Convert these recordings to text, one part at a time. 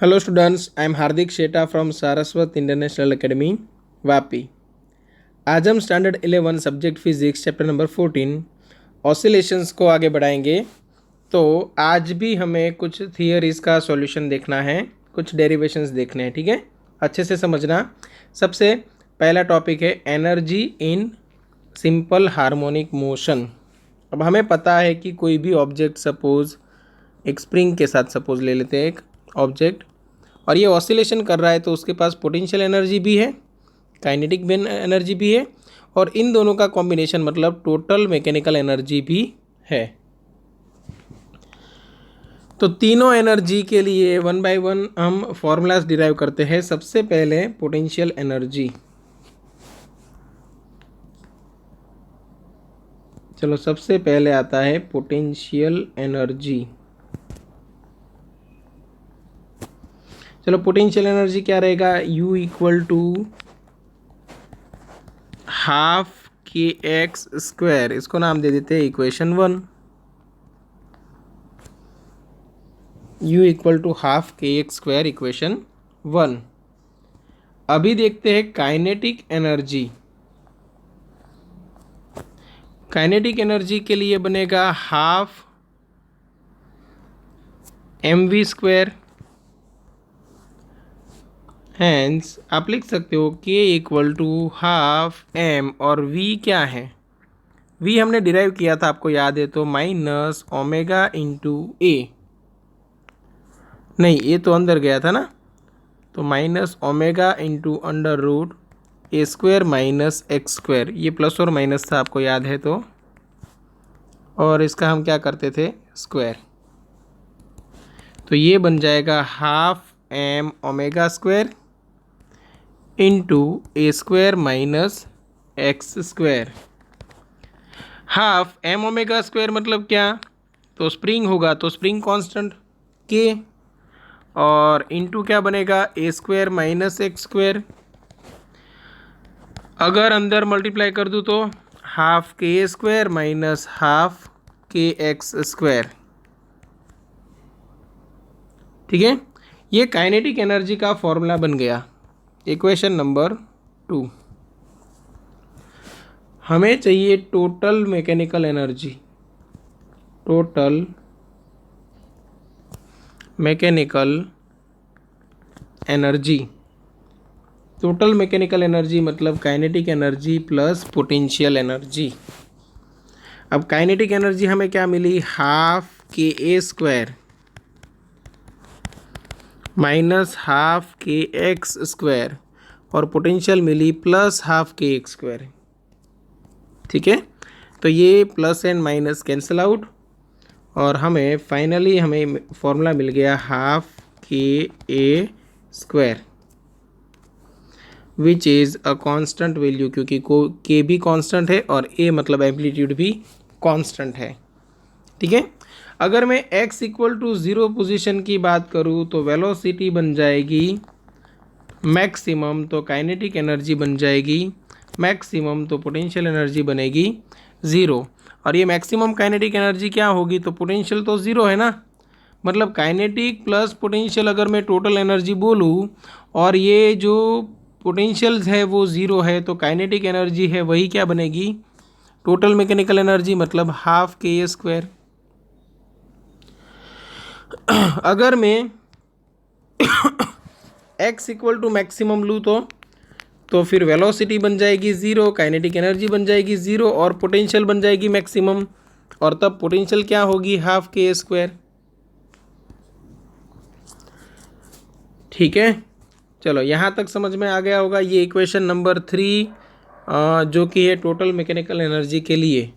Hello students, I am Hardik Sheta from Saraswat international academy Vapi. आज हम standard 11 subject physics chapter number 14 oscillations को आगे बढ़ाएंगे। तो आज भी हमें कुछ थियरीज का सॉल्यूशन देखना है, कुछ डेरिवेशंस देखने हैं। ठीक है, अच्छे से समझना। सबसे पहला टॉपिक है energy in simple harmonic motion. अब हमें पता है कि कोई भी ऑब्जेक्ट, सपोज एक स्प्रिंग के साथ सपोज ले लेते हैं एक ऑब्जेक्ट, और ये ऑसिलेशन कर रहा है, तो उसके पास पोटेंशियल एनर्जी भी है, काइनेटिक एनर्जी भी है, और इन दोनों का कॉम्बिनेशन मतलब टोटल मैकेनिकल एनर्जी भी है। तो तीनों एनर्जी के लिए वन बाय वन हम फॉर्मूलाज डिराइव करते हैं। सबसे पहले पोटेंशियल एनर्जी। चलो, सबसे पहले आता है पोटेंशियल एनर्जी। चलो, पोटेंशियल एनर्जी क्या रहेगा? U इक्वल टू हाफ के एक्स स्क्वायर। इसको नाम दे देते हैं equation 1। U equal to half के एक्स स्क्वायर, इक्वेशन 1। अभी देखते हैं काइनेटिक एनर्जी। काइनेटिक एनर्जी के लिए बनेगा हाफ mv स्क्वायर। हैंस आप लिख सकते हो k equal to half m, और v क्या है? v हमने डिराइव किया था, आपको याद है तो, माइनस ओमेगा इंटू ए। नहीं, ये तो अंदर गया था ना, तो minus omega into under root a square minus x square. ये प्लस और माइनस था, आपको याद है तो, और इसका हम क्या करते थे? स्क्वायर। तो ये बन जाएगा half m omega square into a square minus x square. Half m omega square मतलब क्या? तो स्प्रिंग होगा, तो स्प्रिंग कांस्टेंट के, और इंटू क्या बनेगा? A square minus x square. अगर अंदर मल्टीप्लाई कर दूँ तो half k square minus half के एक्स स्क्वायर। ठीक है, ये काइनेटिक एनर्जी का फॉर्मूला बन गया। Equation number 2। हमें चाहिए total mechanical energy. Total mechanical energy. Total mechanical energy मतलब kinetic energy plus potential energy. अब काइनेटिक एनर्जी हमें क्या मिली? Half k a square minus half के एक्स स्क्वायर, और पोटेंशियल मिली प्लस हाफ के एक्स स्क्वायर। ठीक है, तो ये plus and minus cancel out, और हमें फाइनली हमें फॉर्मूला मिल गया half k a square, which is a constant value, क्योंकि को के भी कांस्टेंट है और ए मतलब एम्पलीट्यूड भी कांस्टेंट है। ठीक है, अगर मैं x इक्वल टू 0 पोजिशन की बात करूँ तो वेलोसिटी बन जाएगी मैक्सिमम, तो काइनेटिक एनर्जी बन जाएगी मैक्सिमम, तो पोटेंशियल एनर्जी बनेगी 0। और ये मैक्सिमम काइनेटिक एनर्जी क्या होगी? तो पोटेंशियल तो 0 है ना, मतलब काइनेटिक प्लस पोटेंशियल अगर मैं टोटल एनर्जी बोलूँ, और ये जो पोटेंशियल्स है वो 0 है, तो काइनेटिक एनर्जी है वही क्या बनेगी? टोटल मैकेनिकल एनर्जी, मतलब हाफ के ए स्क्वायर। अगर मैं x इक्वल टू मैक्सिमम लूँ तो फिर वेलोसिटी बन जाएगी 0, काइनेटिक एनर्जी बन जाएगी 0, और पोटेंशियल बन जाएगी मैक्सिमम, और तब पोटेंशियल क्या होगी? Half k a square. ठीक है, चलो यहाँ तक समझ में आ गया होगा। ये इक्वेशन नंबर 3 जो कि है टोटल मैकेनिकल एनर्जी के लिए।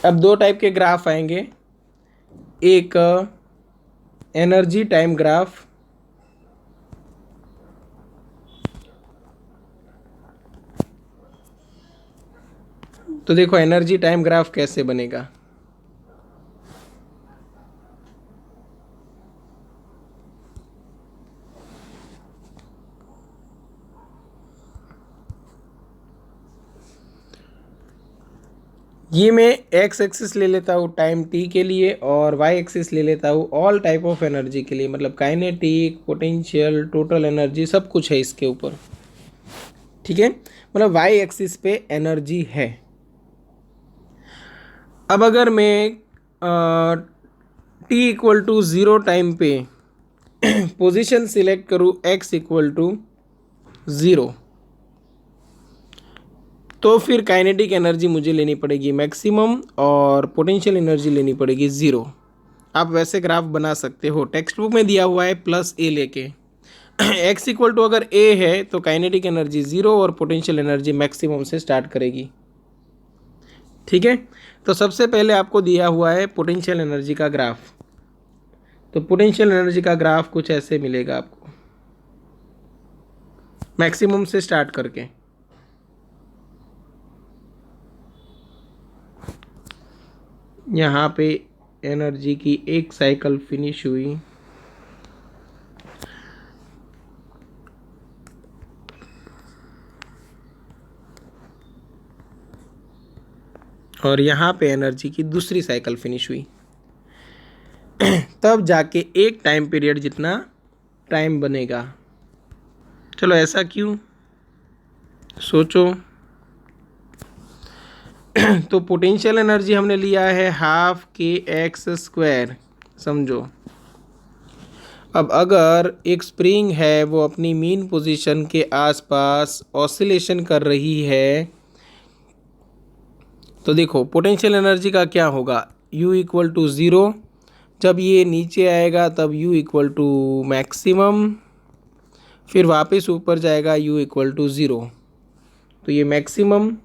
अब दो टाइप के ग्राफ आएंगे, एक एनर्जी टाइम ग्राफ, तो देखो एनर्जी टाइम ग्राफ कैसे बनेगा। ये मैं एक्स एक्सिस ले लेता हूँ टाइम टी के लिए और वाई एक्सिस ले लेता हूँ ऑल टाइप ऑफ एनर्जी के लिए, मतलब काइनेटिक, पोटेंशियल, टोटल एनर्जी सब कुछ है इसके ऊपर। ठीक है, मतलब वाई एक्सिस पे एनर्जी है। अब अगर मैं T equal to zero time पे पोजीशन सिलेक्ट करूँ एक्स इक्वल टू ज़ीरो, तो फिर काइनेटिक एनर्जी मुझे लेनी पड़ेगी मैक्सिमम और पोटेंशियल एनर्जी लेनी पड़ेगी ज़ीरो। आप वैसे ग्राफ बना सकते हो, टेक्स्ट बुक में दिया हुआ है प्लस ए लेके। एक्स इक्वल टू अगर ए है तो काइनेटिक एनर्जी ज़ीरो और पोटेंशियल एनर्जी मैक्सिमम से स्टार्ट करेगी। ठीक है, तो सबसे पहले आपको दिया हुआ है पोटेंशियल एनर्जी का ग्राफ। तो पोटेंशियल एनर्जी का ग्राफ कुछ ऐसे मिलेगा आपको, मैक्सिमम से स्टार्ट करके। यहाँ पे एनर्जी की एक साइकिल फिनिश हुई, और यहाँ पे एनर्जी की दूसरी साइकिल फिनिश हुई, तब जाके एक टाइम पीरियड जितना टाइम बनेगा। चलो ऐसा क्यों, सोचो। तो पोटेंशियल एनर्जी हमने लिया है हाफ के एक्स स्क्वायर, समझो। अब अगर एक स्प्रिंग है वो अपनी मीन पोजीशन के आसपास ऑसिलेशन कर रही है, तो देखो पोटेंशियल एनर्जी का क्या होगा, U इक्वल टू ज़ीरो। जब ये नीचे आएगा तब U इक्वल टू मैक्सिमम, फिर वापस ऊपर जाएगा U इक्वल टू ज़ीरो। तो ये मैक्सिमम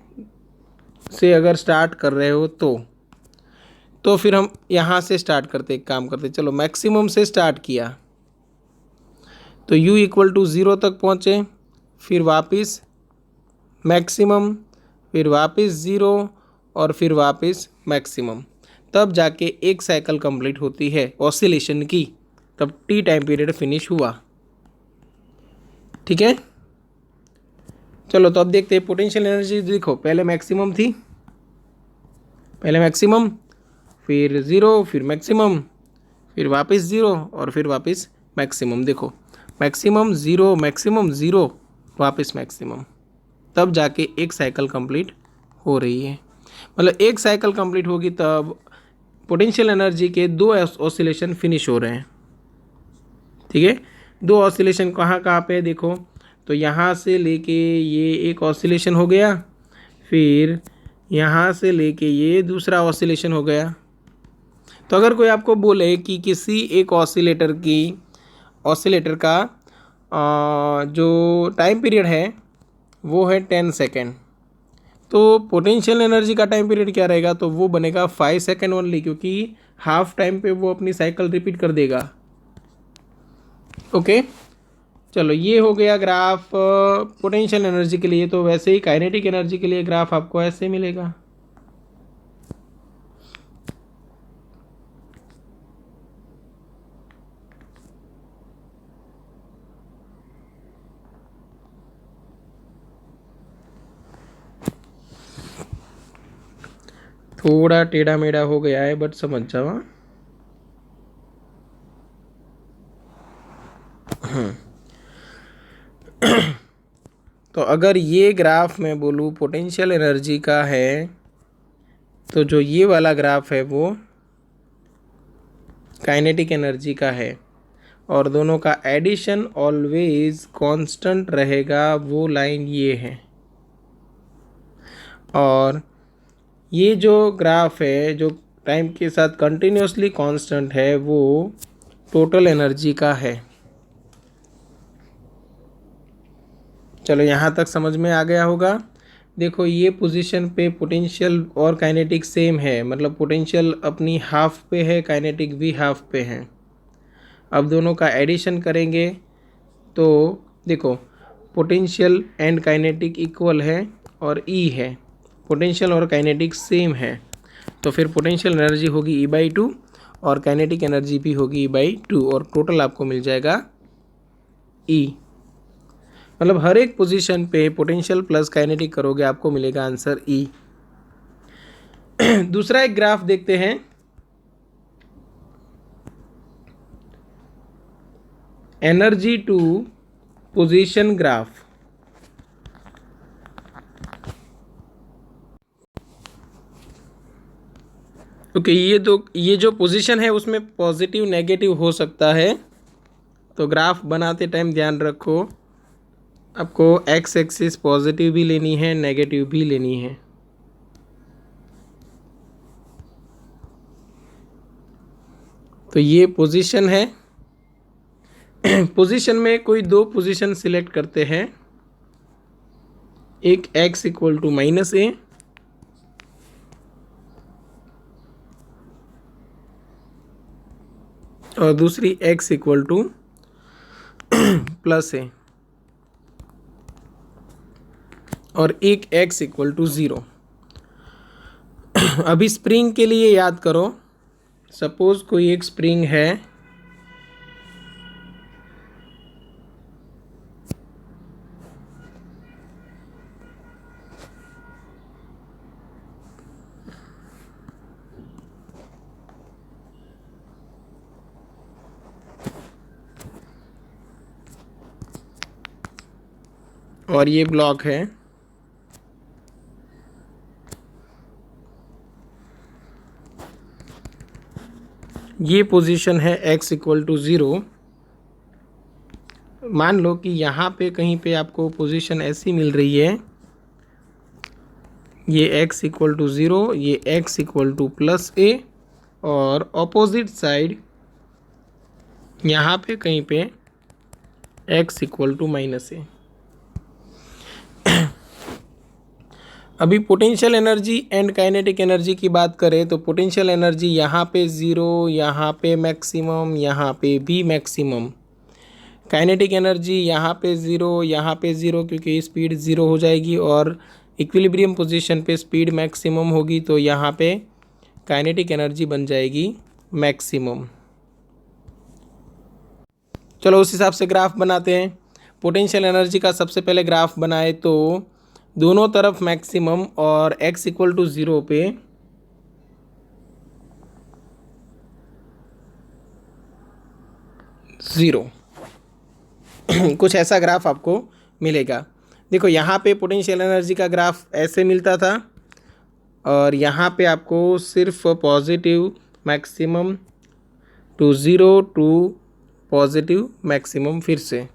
से अगर स्टार्ट कर रहे हो तो फिर हम यहाँ से स्टार्ट करते, एक काम करते, चलो मैक्सिमम से स्टार्ट किया तो U इक्वल टू ज़ीरो तक पहुँचे, फिर वापस मैक्सिमम, फिर वापस ज़ीरो और फिर वापस मैक्सिमम, तब जाके एक साइकिल कंप्लीट होती है ऑसिलेशन की, तब टी टाइम पीरियड फिनिश हुआ। ठीक है, चलो तो अब देखते हैं पोटेंशियल एनर्जी। देखो पहले मैक्सिमम थी, पहले मैक्सिमम, फिर ज़ीरो, फिर मैक्सिमम, फिर वापस ज़ीरो और फिर वापस मैक्सिमम। देखो मैक्सिमम ज़ीरो, मैक्सिमम ज़ीरो, वापस मैक्सिमम, तब जाके एक साइकिल कंप्लीट हो रही है। मतलब एक साइकिल कंप्लीट होगी तब पोटेंशियल एनर्जी के दो ऑसिलेशन फिनिश हो रहे हैं। ठीक है, दो ऑसिलेशन कहाँ कहाँ पे है देखो, तो यहाँ से लेके ये एक ऑसिलेशन हो गया, फिर यहाँ से लेके ये दूसरा ऑसिलेशन हो गया। तो अगर कोई आपको बोले कि किसी एक ऑसिलेटर का जो टाइम पीरियड है वो है 10 सेकेंड, तो पोटेंशियल एनर्जी का टाइम पीरियड क्या रहेगा, तो वो बनेगा 5 सेकेंड ओनली, क्योंकि हाफ टाइम पे वो अपनी साइकिल रिपीट कर देगा। ओके, चलो ये हो गया ग्राफ पोटेंशियल एनर्जी के लिए। तो वैसे ही काइनेटिक एनर्जी के लिए ग्राफ आपको ऐसे मिलेगा। थोड़ा टेढ़ा मेढ़ा हो गया है बट समझ जाओ। तो अगर ये ग्राफ मैं बोलूँ पोटेंशियल एनर्जी का है, तो जो ये वाला ग्राफ है वो काइनेटिक एनर्जी का है, और दोनों का एडिशन ऑलवेज कांस्टेंट रहेगा, वो लाइन ये है। और ये जो ग्राफ है जो टाइम के साथ कंटिन्यूसली कांस्टेंट है वो टोटल एनर्जी का है। चलो यहाँ तक समझ में आ गया होगा। देखो ये पोजीशन पे पोटेंशियल और काइनेटिक सेम है, मतलब पोटेंशियल अपनी हाफ पे है, काइनेटिक भी हाफ पे है। अब दोनों का एडिशन करेंगे तो देखो पोटेंशियल एंड काइनेटिक इक्वल है और ई है, पोटेंशियल और काइनेटिक सेम है, तो फिर पोटेंशियल एनर्जी होगी E/2 और काइनेटिक एनर्जी भी होगी E/2 और टोटल आपको मिल जाएगा E। मतलब हर एक पोजीशन पे पोटेंशियल प्लस काइनेटिक करोगे आपको मिलेगा आंसर E। दूसरा एक ग्राफ देखते हैं। Energy to position graph. Okay, ये जो पोजीशन है उसमें पॉजिटिव नेगेटिव हो सकता है, तो ग्राफ बनाते टाइम ध्यान रखो, आपको एक्स एक्सिस पॉजिटिव भी लेनी है, नेगेटिव भी लेनी है। तो ये पोजीशन है। पोजीशन में कोई दो पोजीशन सिलेक्ट करते हैं, एक x इक्वल टू -a और दूसरी x इक्वल टू +a और एक x इक्वल टू 0। अभी स्प्रिंग के लिए याद करो, सपोज कोई एक स्प्रिंग है, और ये ब्लॉक है, ये पोजीशन है x इक्वल टू 0। मान लो कि यहाँ पे कहीं पे आपको पोजीशन ऐसी मिल रही है, ये x इक्वल टू 0, ये x इक्वल टू +a और ऑपोजिट साइड यहाँ पे कहीं पे x इक्वल टू -a। अभी potential energy and kinetic energy की बात करें तो पोटेंशियल एनर्जी यहाँ पे 0, यहाँ पे मैक्सिमम, यहाँ पे भी मैक्सिमम। काइनेटिक एनर्जी यहाँ पे 0, यहाँ पे 0, क्योंकि स्पीड 0 हो जाएगी और इक्विलिब्रियम पोजीशन पे स्पीड मैक्सिमम होगी, तो यहाँ पे काइनेटिक एनर्जी बन जाएगी मैक्सिमम। चलो उस हिसाब से ग्राफ बनाते हैं। पोटेंशियल एनर्जी का सबसे पहले ग्राफ बनाए तो दोनों तरफ मैक्सिमम और x इक्वल टू 0 पे ज़ीरो। कुछ ऐसा ग्राफ आपको मिलेगा। देखो यहाँ पे पोटेंशियल एनर्जी का ग्राफ ऐसे मिलता था और यहाँ पे आपको सिर्फ positive maximum to 0 to positive maximum फिर से,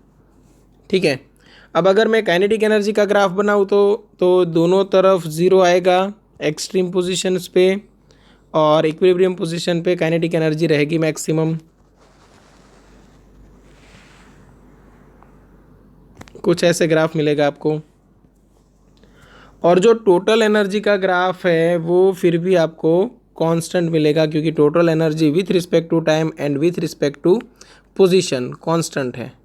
ठीक है। अब अगर मैं काइनेटिक एनर्जी का ग्राफ बनाऊँ तो दोनों तरफ 0 आएगा एक्सट्रीम पोजीशंस पे और इक्विलिब्रियम पोजीशन पे काइनेटिक एनर्जी रहेगी मैक्सिमम। कुछ ऐसे ग्राफ मिलेगा आपको। और जो टोटल एनर्जी का ग्राफ है वो फिर भी आपको कांस्टेंट मिलेगा, क्योंकि total energy with respect to time and with respect to position constant है।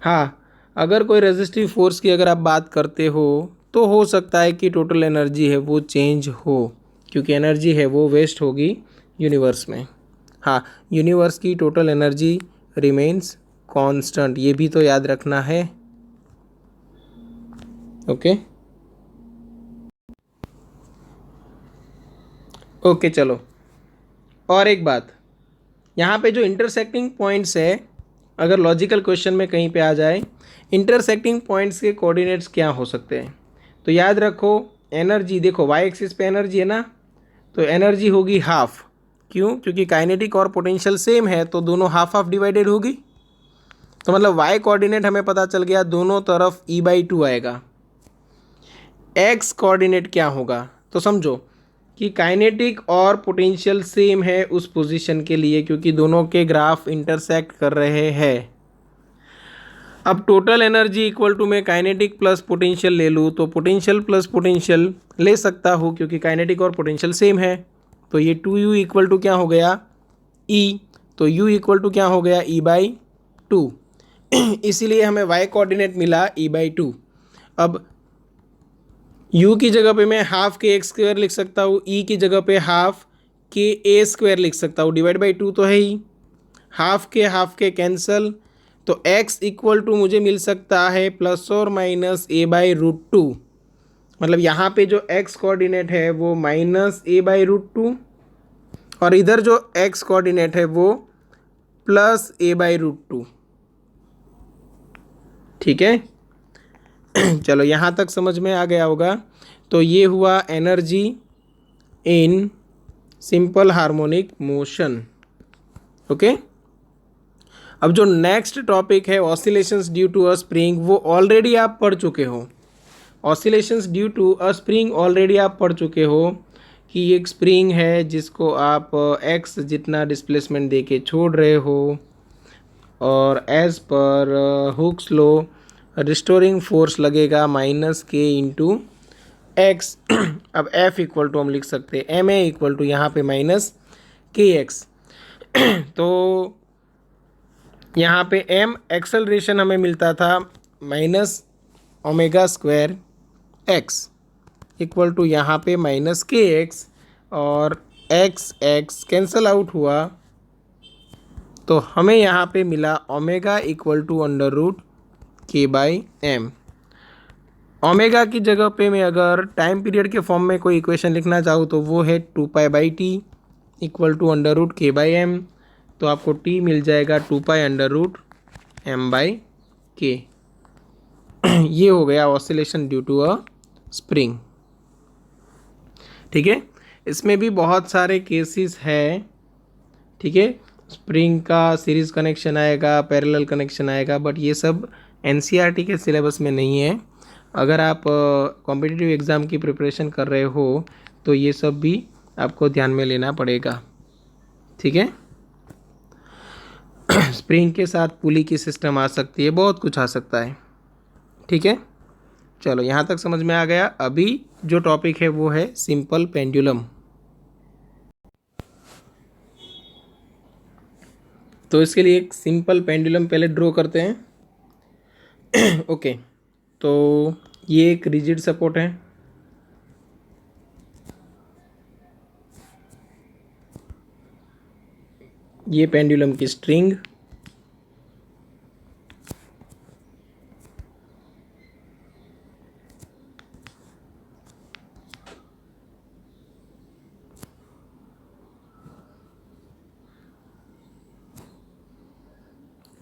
हाँ, अगर कोई रेजिस्टिव फोर्स की अगर आप बात करते हो तो हो सकता है कि टोटल एनर्जी है वो चेंज हो, क्योंकि एनर्जी है वो वेस्ट होगी यूनिवर्स में। हाँ, यूनिवर्स की टोटल एनर्जी रिमेन्स कांस्टेंट, ये भी तो याद रखना है। ओके चलो, और एक बात, यहाँ पे जो इंटरसेक्टिंग पॉइंट्स है, अगर लॉजिकल क्वेश्चन में कहीं पे आ जाए इंटरसेक्टिंग पॉइंट्स के कोऑर्डिनेट्स क्या हो सकते हैं, तो याद रखो एनर्जी, देखो वाई एक्सिस पे एनर्जी है ना, तो एनर्जी होगी हाफ। क्यों? क्योंकि काइनेटिक और पोटेंशियल सेम है, तो दोनों हाफ हाफ डिवाइडेड होगी। तो मतलब वाई कोऑर्डिनेट हमें पता चल गया, दोनों तरफ E/2 आएगा। एक्स कोऑर्डिनेट क्या होगा, तो समझो कि काइनेटिक और पोटेंशियल सेम है उस पोजीशन के लिए, क्योंकि दोनों के ग्राफ इंटरसेक्ट कर रहे हैं। अब टोटल एनर्जी इक्वल टू मैं काइनेटिक प्लस पोटेंशियल ले लूँ तो पोटेंशियल प्लस पोटेंशियल ले सकता हूँ, क्योंकि काइनेटिक और पोटेंशियल सेम है। तो ये 2u इक्वल टू क्या हो गया, E। तो u इक्वल टू क्या हो गया, E/2। इसीलिए हमें y कोऑर्डिनेट मिला E/2। अब u की जगह पे मैं हाफ के एक्स स्क्वायर लिख सकता हूँ, E की जगह पे हाफ के a स्क्वायर लिख सकता हूँ, /2 तो है ही, हाफ के कैंसल, तो x इक्वल टू मुझे मिल सकता है +or - a/√2। मतलब यहाँ पे जो x कोऑर्डिनेट है वो -a/√2 और इधर जो x कोऑर्डिनेट है वो +a/√2। ठीक है, चलो यहाँ तक समझ में आ गया होगा। तो ये हुआ energy in simple harmonic motion. Okay, अब जो नेक्स्ट टॉपिक है oscillations due to a spring, वो ऑलरेडी आप पढ़ चुके हो। Oscillations due to a spring already आप पढ़ चुके हो कि एक स्प्रिंग है जिसको आप x जितना डिस्प्लेसमेंट दे के छोड़ रहे हो और as per Hooke's law restoring force लगेगा -k/x। अब F इक्वल टू हम लिख सकते हैं ma इक्वल टू यहाँ पे -kx। तो यहाँ पे m एक्सेलरेशन हमें मिलता था -ω²x इक्वल टू यहाँ पे -kx और x कैंसल आउट हुआ तो हमें यहाँ पे मिला omega equal to √k/m। Omega की जगह पे मैं अगर टाइम पीरियड के फॉर्म में कोई इक्वेशन लिखना चाहूँ तो वो है 2π/t इक्वल टू √k/m। तो आपको t मिल जाएगा 2π√m/k। ये हो गया oscillation due to a spring. ठीक है, इसमें भी बहुत सारे केसेस हैं। ठीक है, स्प्रिंग का सीरीज कनेक्शन आएगा, पैरेलल कनेक्शन आएगा, बट ये सब एनसीईआरटी के सिलेबस में नहीं है। अगर आप कॉम्पिटिटिव एग्ज़ाम की प्रिपरेशन कर रहे हो तो ये सब भी आपको ध्यान में लेना पड़ेगा। ठीक है, स्प्रिंग के साथ पुली की सिस्टम आ सकती है, बहुत कुछ आ सकता है। ठीक है, चलो यहाँ तक समझ में आ गया। अभी जो टॉपिक है वो है सिंपल पेंडुलम। तो इसके लिए एक सिंपल पेंडुलम पहले ड्रॉ करते हैं। ओके, तो ये एक रिजिड सपोर्ट है। ये पेंडुलम की स्ट्रिंग,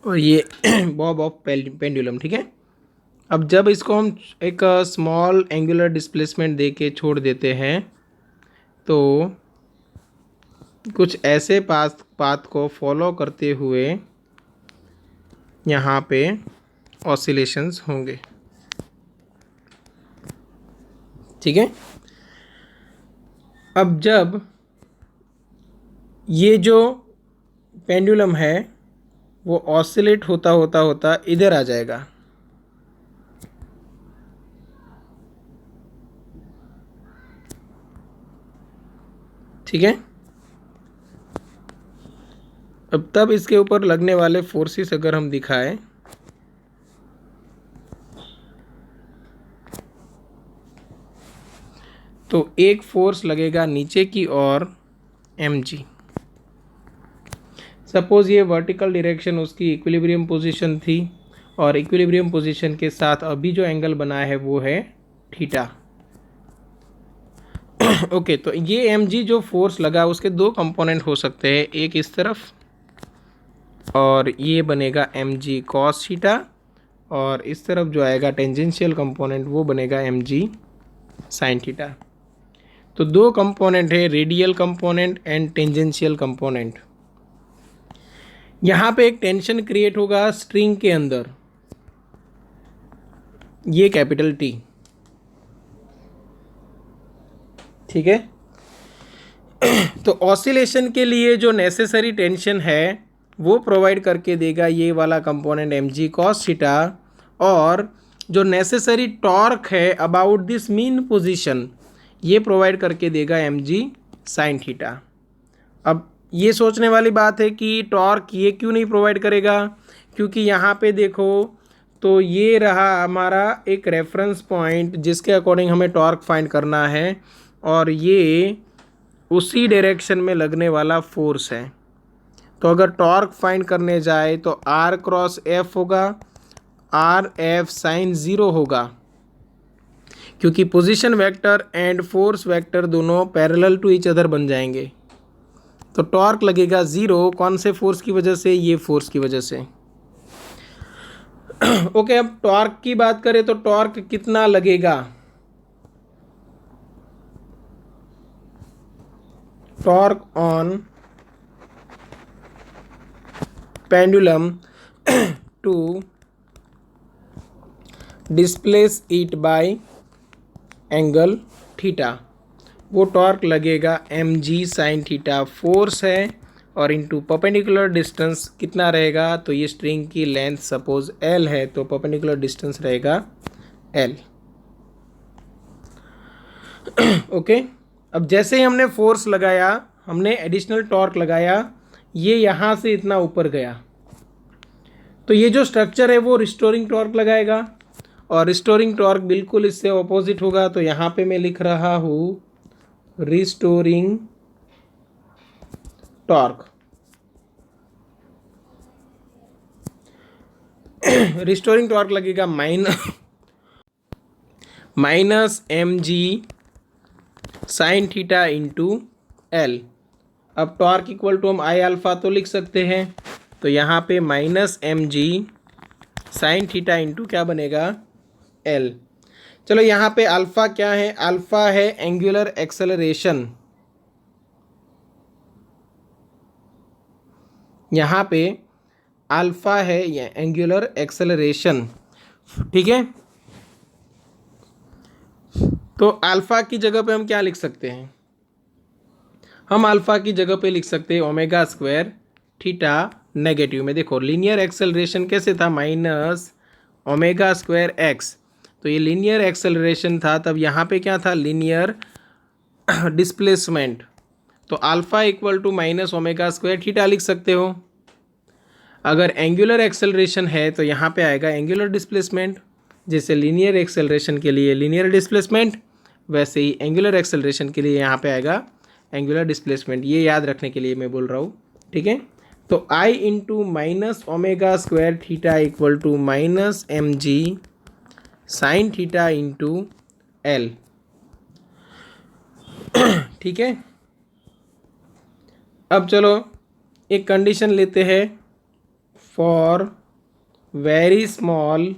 और ये बॉब ऑफ पेंडुलम। ठीक है, अब जब इसको हम एक स्मॉल एंगुलर डिस्प्लेसमेंट दे के छोड़ देते हैं तो कुछ ऐसे पाथ को फॉलो करते हुए यहाँ पे ऑसिलेशंस होंगे। ठीक है, अब जब ये जो पेंडुलम है वो ऑसिलेट होता होता होता इधर आ जाएगा। ठीक है, अब तब इसके ऊपर लगने वाले फोर्सेस अगर हम दिखाएं तो एक फोर्स लगेगा नीचे की ओर mg। सपोज ये वर्टिकल डायरेक्शन उसकी इक्विलिब्रियम पोजीशन थी और इक्विलिब्रियम पोजीशन के साथ अभी जो एंगल बना है वो है थीटा। ओके, तो ये mg जो फोर्स लगा उसके दो कंपोनेंट हो सकते हैं, एक इस तरफ और ये बनेगा mg cos थीटा और इस तरफ जो आएगा टेंजेंशियल कंपोनेंट वो बनेगा mg sin थीटा। तो दो कंपोनेंट है, radial component and tangential component. यहाँ पे एक टेंशन क्रिएट होगा स्ट्रिंग के अंदर, ये कैपिटल T। ठीक है, तो ऑसिलेशन के लिए जो नेसेसरी टेंशन है वो प्रोवाइड करके देगा ये वाला कंपोनेंट mg cos थीटा, और जो नेसेसरी टॉर्क है अबाउट दिस मीन पोजीशन ये प्रोवाइड करके देगा mg sin थीटा। अब ये सोचने वाली बात है कि टॉर्क ये क्यों नहीं प्रोवाइड करेगा, क्योंकि यहाँ पे देखो तो ये रहा हमारा एक रेफरेंस पॉइंट जिसके अकॉर्डिंग हमें टॉर्क फाइंड करना है और ये उसी डायरेक्शन में लगने वाला फोर्स है। तो अगर टॉर्क फाइंड करने जाए तो r क्रॉस f होगा, r f sin 0 होगा, क्योंकि position vector and force vector दोनों पैरेलल टू ईच अदर बन जाएंगे। तो टॉर्क लगेगा 0, कौन से फोर्स की वजह से? ये फोर्स की वजह से। ओके, अब टॉर्क की बात करें तो टॉर्क कितना लगेगा? Torque on pendulum to displace it by angle theta, वो टॉर्क लगेगा mg साइन थीटा। फोर्स है और इनटू परपेंडिकुलर डिस्टेंस कितना रहेगा? तो ये स्ट्रिंग की लेंथ सपोज l है तो परपेंडिकुलर डिस्टेंस रहेगा l। ओके, अब जैसे ही हमने फोर्स लगाया, हमने एडिशनल टॉर्क लगाया, ये यहाँ से इतना ऊपर गया, तो ये जो स्ट्रक्चर है वो रिस्टोरिंग टॉर्क लगाएगा, और रिस्टोरिंग टॉर्क बिल्कुल इससे ऑपोजिट होगा। तो यहाँ पे मैं लिख रहा हूँ रिस्टोरिंग टॉर्क। रिस्टोरिंग टॉर्क लगेगा minus mg sine theta into l। अब टॉर्क इक्वल टू हम आई अल्फा तो लिख सकते हैं, तो यहाँ पे minus mg sine theta into क्या बनेगा? l। चलो यहाँ पे अल्फा क्या है? अल्फा है एंगुलर एक्सेलरेशन। यहाँ पे अल्फा है ये एंगुलर एक्सेलरेशन, ठीक है। तो अल्फा की जगह पे हम क्या लिख सकते हैं? हम अल्फा की जगह पे लिख सकते हैं ओमेगा स्क्वायर थीटा नेगेटिव में। देखो लीनियर एक्सेलरेशन कैसे था? माइनस ओमेगा स्क्वायर एक्स, तो ये लीनियर एक्सेलरेशन था। तब यहाँ पे क्या था? Linear displacement. तो alpha equal to minus omega square theta लिख सकते हो। अगर एंगुलर एक्सेलरेशन है तो यहाँ पे आएगा एंगुलर डिस्प्लेसमेंट। जैसे लीनियर एक्सेलरेशन के लिए लीनियर डिस्प्लेसमेंट, वैसे ही एंगुलर एक्सेलरेशन के लिए यहाँ पे आएगा एंगुलर डिस्प्लेसमेंट। ये याद रखने के लिए मैं बोल रहा हूँ, ठीक है। तो I into minus omega square theta equal to minus mg sine theta into l, ठीक है। अब चलो एक कंडीशन लेते हैं। For very small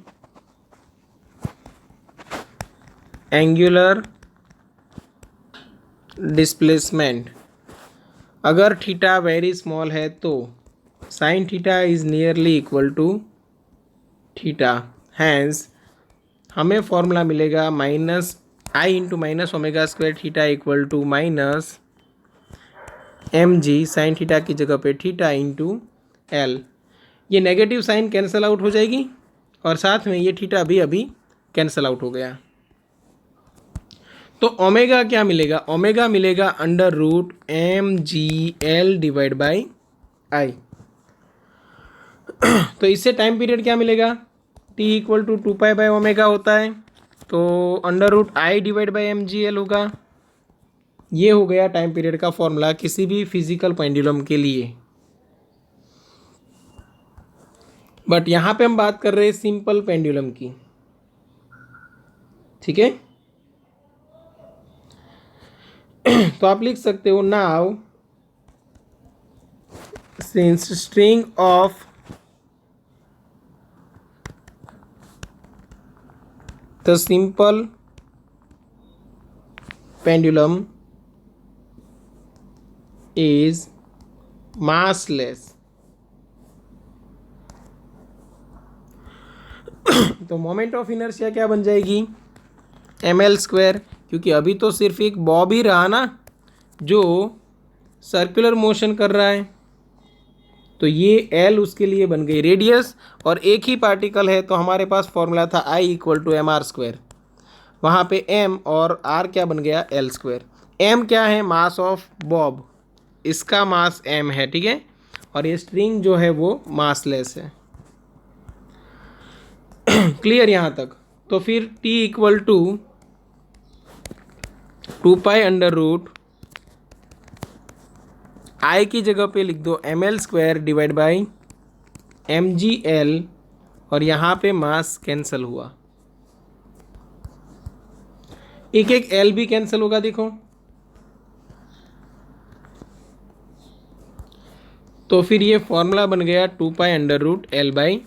angular displacement, अगर थीटा वेरी स्मॉल है तो sine theta is nearly equal to theta. Hence हमें फॉर्मूला मिलेगा minus I into minus omega square theta equal to minus mg sine theta की जगह पे थीटा इंटू l। ये negative sign cancel out हो जाएगी और साथ में ये थीटा भी अभी कैंसिल आउट हो गया। तो ओमेगा क्या मिलेगा? ओमेगा मिलेगा under root mg/l divide by I. तो इससे टाइम पीरियड क्या मिलेगा? t equal to 2 pi by omega होता है, तो under root I divide by mg/l होगा। ये हो गया टाइम पीरियड का फॉर्मूला किसी भी फिजिकल पेंडुलम के लिए। बट यहाँ पे हम बात कर रहे हैं सिंपल पेंडुलम की, ठीक है। तो आप लिख सकते हो now since string of the simple pendulum is massless, तो मोमेंट ऑफ इनर्शिया क्या बन जाएगी? ml², क्योंकि अभी तो सिर्फ एक बॉब ही रहा ना जो सर्कुलर मोशन कर रहा है, तो ये l उसके लिए बन गई रेडियस, और एक ही पार्टिकल है तो हमारे पास फॉर्मूला था I इक्वल टू mr²। वहाँ पे m और r क्या बन गया? l²। m क्या है? मास ऑफ बॉब, इसका मास m है, ठीक है। और ये स्ट्रिंग जो है वो मासलेस है। क्लियर यहाँ तक? तो फिर t equal to 2 pi under root I की जगह पे लिख दो ml² डिवाइड बाई mgl, और यहाँ पे मास कैंसिल हुआ। एक एक एल भी कैंसिल होगा, देखो। तो फिर ये फॉर्मूला बन गया 2π√L/g।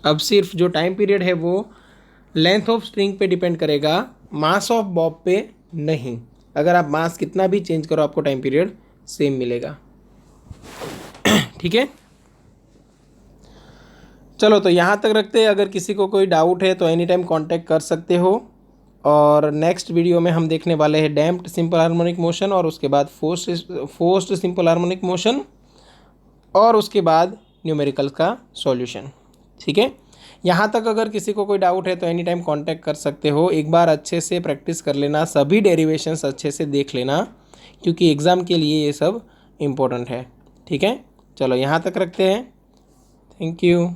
अब सिर्फ जो टाइम पीरियड है वो लेंथ ऑफ स्ट्रिंग पे डिपेंड करेगा, मास ऑफ बॉब पे नहीं। अगर आप मास कितना भी चेंज करो आपको टाइम पीरियड सेम मिलेगा। ठीक है, चलो तो यहाँ तक रखते हैं। अगर किसी को कोई डाउट है तो एनी टाइम कांटेक्ट कर सकते हो। और नेक्स्ट वीडियो में हम देखने वाले हैं डैम्प्ड सिंपल हार्मोनिक मोशन, और उसके बाद फोर्स्ड सिंपल हार्मोनिक मोशन, और उसके बाद न्यूमेरिकल्स का सॉल्यूशन। ठीक है, यहाँ तक अगर किसी को कोई डाउट है तो एनी टाइम कांटेक्ट कर सकते हो। एक बार अच्छे से प्रैक्टिस कर लेना, सभी डेरिवेशंस अच्छे से देख लेना, क्योंकि एग्ज़ाम के लिए ये सब इम्पोर्टेंट है। ठीक है, चलो यहाँ तक रखते हैं। Thank you.